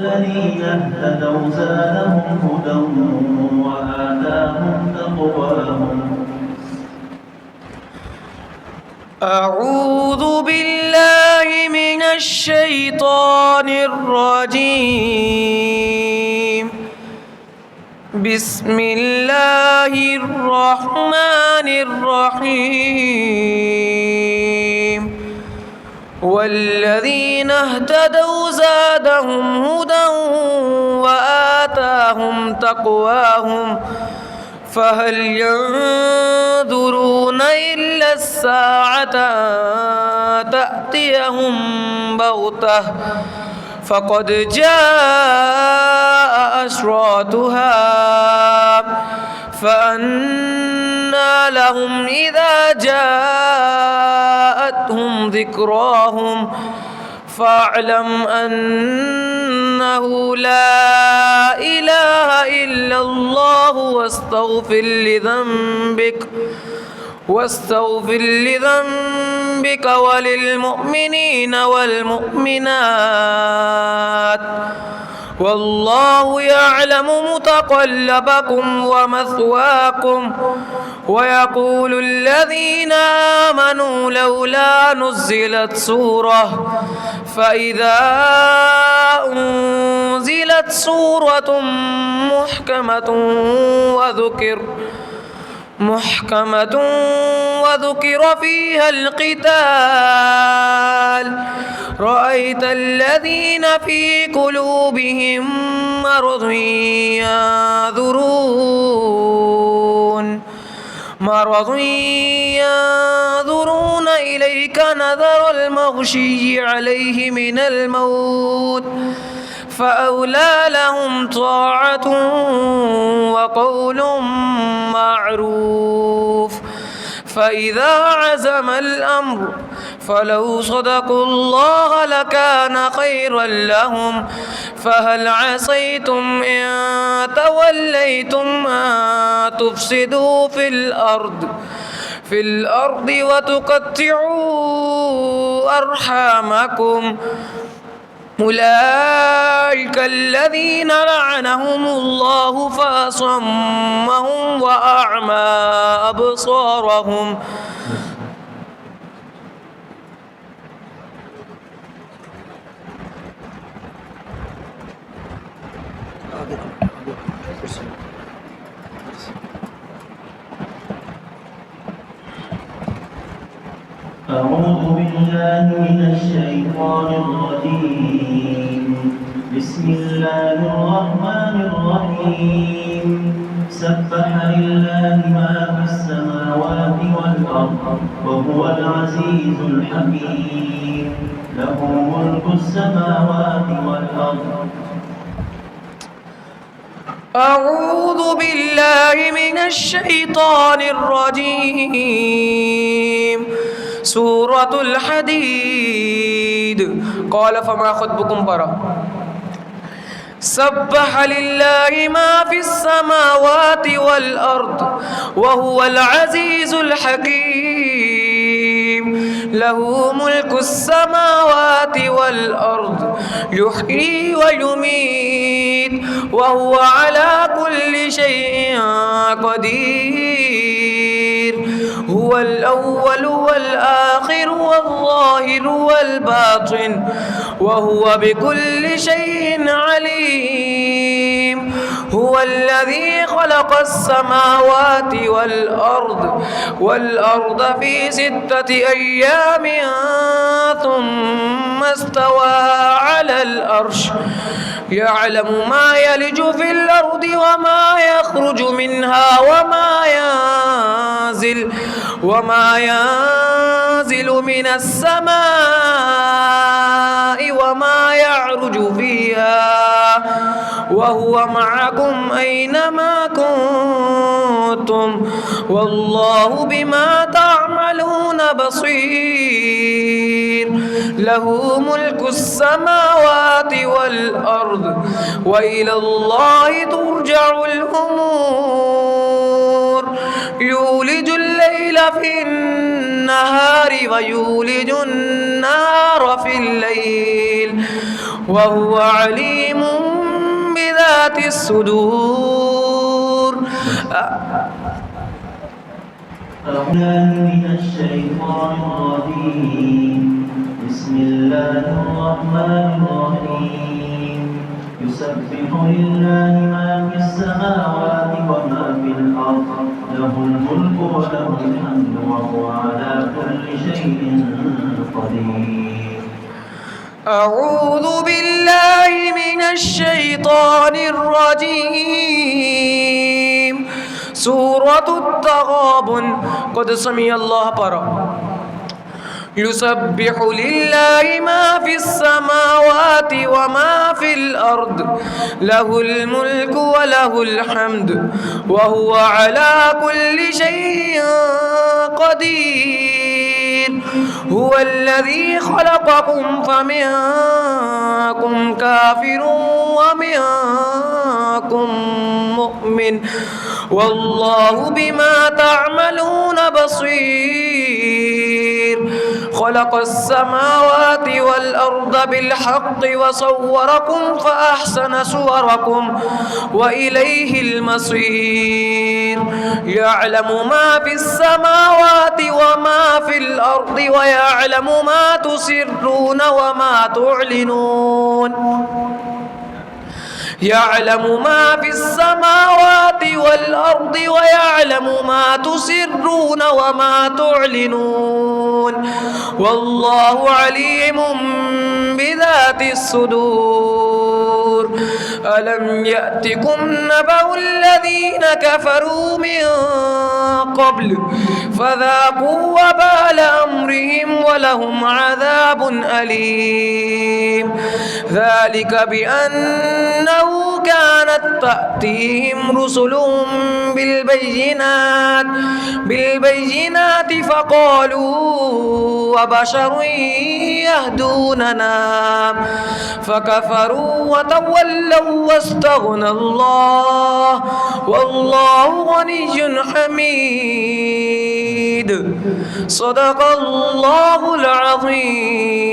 والذين اهتدوا زادهم هدى وآتاهم تقواهم. أعوذ بالله من الشيطان الرجيم. بسم الله الرحمن الرحيم. والذين اهتدوا زادهم هدى وآتاهم تقواهم فهل ينظرون إلا الساعة أن تأتيهم بغتة فقد جاء أشراطها فأنى لهم إذا جاءتهم ذكراهم فاعلم أنه لا إله إلا الله واستغفر لذنبك وللمؤمنين والمؤمنات والله يعلم متقلبكم ومثواكم. ويقول الذين آمنوا لولا نزلت سورة فإذا أنزلت سورة محكمة وذكر فيها القتال رأيت الذين في قلوبهم مرض ينظرون إليك نظر المغشي عليه من الموت فأولى لهم طاعة وقول معروف. فإذا عزم الأمر فلو صدقوا الله لكان خيرا لهم. فهل عسيتم إن توليتم أن تفسدوا في الأرض وتقطعوا أرحامكم أولئك الذين لعنهم الله فأصمهم وأعمى أبصارهم. أعوذ بالله من الشيطان الرجيم. بسم الله الرحمن الرحيم. سبح لله ما في السماوات والأرض وهو العزيز الحكيم. له ملك السماوات والأرض. أعوذ بالله من الشيطان الرجيم. سورة الحديد. قال فما خطبكم برا. سبح لله ما في السماوات والأرض وهو العزيز الحكيم. له ملك السماوات والأرض يحيي ويميت وهو على كل شيء قدير. هو الأول والآخر والظاهر والباطن وهو بكل شيء عليم. هو الذي خلق السماوات والأرض في 6 أيام ثم استوى على الأرش يعلم ما يلج في الأرض وما يخرج منها وما ينزل من السماء وما يعرج فيها وهو معكم أينما كنتم والله بما تعملون بصير. له ملك السماوات والأرض وإلى الله ترجع الأمور. يولج الليل في النهار ويولج النهار في الليل وهو عليم بذات الصدور. من الشيطان الرجيم. بسم الله الرحمن الرحيم. يسبح لله ما في السماوات وما في الأرض، له الملك وله الحمد وهو على كل شيء قدير. أعوذ بالله من الشيطان الرجيم. سورة التغابن. قد سمع الله پڑھو. يسبح لله ما في السماوات وما في الأرض، له الملك وله الحمد وهو على كل شيء قدير. هو الذي خلقكم فمنكم كافر ومنكم مؤمن والله بما تعملون بصير. خلق السماوات والأرض بالحق وصوركم فأحسن صوركم وإليه المصير. يعلم ما في السماوات وما في الأرض ويعلم ما تسرون وما تعلنون. يعلم ما في السماوات والأرض ويعلم ما تسرون وما تعلنون والله عليم بذات الصدور. ألم يأتكم نبأ الذين كفروا من قبل فذاقوا وبال أمرهم ولهم عذاب أليم. ذلك بأنه كانت تأتيهم رسلهم بالبينات فقالوا وبشر يهدوننا فكفروا وتولوا واستغنى الله والله غني حميد. صدق الله العظيم.